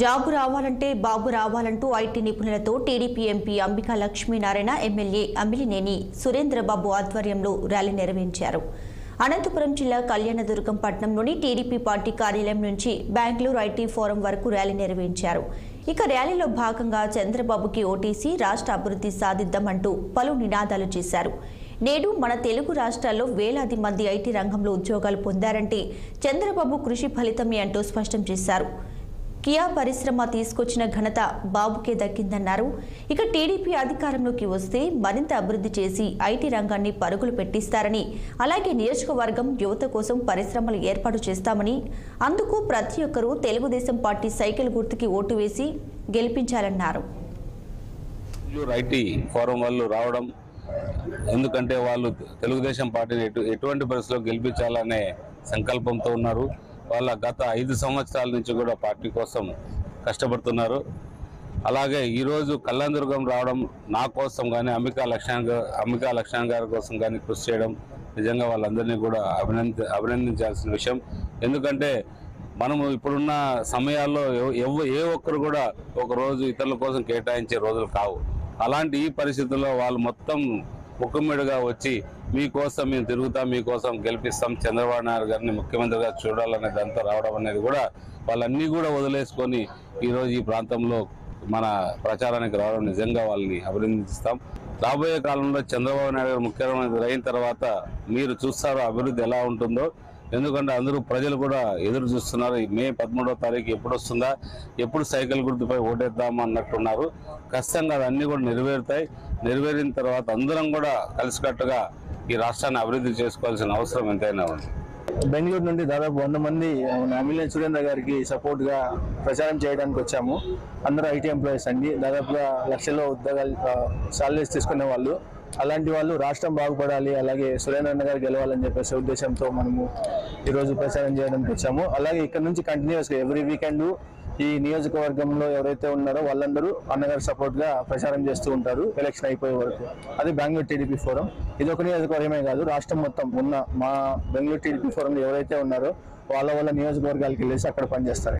Job రావాలంటే బాబు రావాలంటూ IT నిపుణులతో TDP MP Ambika Lakshminarayana MLA Amilineni Surendra Babu ఆధ్వర్యంలో ర్యాలీ నిర్వహించారు. అనంతపురం జిల్లా కళ్యాణదుర్గం పట్టణంలోని టీడీపీ పార్టీ కార్యాలయం నుంచి బెంగళూరు ఐటీ ఫోరం వరకు ర్యాలీ నిర్వహించారు. ఇక ర్యాలీలో భాగంగా చంద్రబాబుకి ఓటీసీ రాష్ట్ర అభివృద్ధి సాధిద్దామంటూ పలు నినాదాలు చేశారు. నేడు మన తెలుగు రాష్ట్రాల్లో వేలాది మంది ఐటీ రంగంలో ఉద్యోగాలు పొందారంటే చంద్రబాబు కృషి ఫలితమే అంటూ స్పష్టం చేశారు. కియా పరిశ్రమ తీసుకొచ్చిన ఘనత బాబుకే దక్కిందన్నారు. ఇక టీడీపీ అధికారంలోకి వస్తే మరింత అభివృద్ధి చేసి ఐటీ రంగాన్ని పరుగులు పెట్టిస్తారని, అలాగే నియోజకవర్గం యువత కోసం పరిశ్రమలు ఏర్పాటు చేస్తామని, అందుకు ప్రతి ఒక్కరూ తెలుగుదేశం పార్టీ సైకిల్ గుర్తుకి ఓటు వేసి గెలిపించాలన్నారు. ఐటీ ఫోరం వాళ్ళు రావడం ఎందుకంటే వాళ్ళు తెలుగుదేశం పార్టీని ఎటువంటి పరిస్థితుల్లో గెలిపించాలనే సంకల్పంతో ఉన్నారు. వాళ్ళ గత 5 సంవత్సరాల నుంచి కూడా పార్టీ కోసం కష్టపడుతున్నారు. అలాగే ఈరోజు కళ్యాణదుర్గం రావడం నా కోసం కానీ అంబికా లక్ష్మణ్ గారి కోసం కానీ కృషి చేయడం నిజంగా వాళ్ళందరినీ కూడా అభినందించాల్సిన విషయం. ఎందుకంటే మనము ఇప్పుడున్న సమయాల్లో ఏ ఒక్కరు కూడా ఒక రోజు ఇతరుల కోసం కేటాయించే రోజులు కావు. అలాంటి ఈ పరిస్థితుల్లో వాళ్ళు మొత్తం ముక్కుమ్మడిగా వచ్చి మీకోసం మేము తిరుగుతాం, మీకోసం గెలిపిస్తాం, చంద్రబాబు నాయుడు గారిని ముఖ్యమంత్రిగా చూడాలనేది అంతా రావడం అనేది కూడా వాళ్ళన్నీ కూడా వదిలేసుకొని ఈరోజు ఈ ప్రాంతంలో మన ప్రచారానికి రావడం నిజంగా వాళ్ళని అభినందిస్తాం. రాబోయే కాలంలో చంద్రబాబు నాయుడు గారు ముఖ్యమంత్రి అయిన తర్వాత మీరు చూస్తారో అభివృద్ధి ఎలా ఉంటుందో. ఎందుకంటే అందరూ ప్రజలు కూడా ఎదురు చూస్తున్నారు. మే 13వ తారీఖు ఎప్పుడు వస్తుందా, ఎప్పుడు సైకిల్ గుర్తుపై ఓటేద్దాం అన్నట్టున్నారు. ఖచ్చితంగా అన్నీ కూడా నెరవేరుతాయి. నెరవేరిన తర్వాత అందరం కూడా కలిసికట్టుగా ఈ రాష్ట్రాన్ని అభివృద్ధి చేసుకోవాల్సిన అవసరం ఎంతైనా ఉంది. బెంగళూరు నుండి దాదాపు 100 మంది అమిలినేని సురేంద్ర గారికి సపోర్ట్ గా ప్రచారం చేయడానికి వచ్చాము. అందరూ ఐటీ ఎంప్లాయీస్ అండి. దాదాపుగా లక్షల్లో ఉద్యోగాలు సాలరీస్ తీసుకునే వాళ్ళు. అలాంటి వాళ్ళు రాష్ట్రం బాగుపడాలి, అలాగే సురేంద్ర గారు గెలవాలని చెప్పేసి ఉద్దేశంతో మనము ఈరోజు ప్రచారం చేయడానికి వచ్చాము. అలాగే ఇక్కడ నుంచి కంటిన్యూస్గా ఎవ్రీ వీకెండ్ ఈ నియోజకవర్గంలో ఎవరైతే ఉన్నారో వాళ్ళందరూ అన్నగారు సపోర్ట్ గా ప్రచారం చేస్తూ ఉంటారు ఎలక్షన్ అయిపోయే వరకు. అది బెంగళూరు టీడీపీ ఫోరం. ఇది ఒక నియోజకవర్గమే కాదు, రాష్ట్రం మొత్తం ఉన్న మా బెంగళూరు టీడీపీ ఫోరంలో ఎవరైతే ఉన్నారో వాళ్ళ నియోజకవర్గాలకు వెళ్ళేసి అక్కడ పనిచేస్తారు.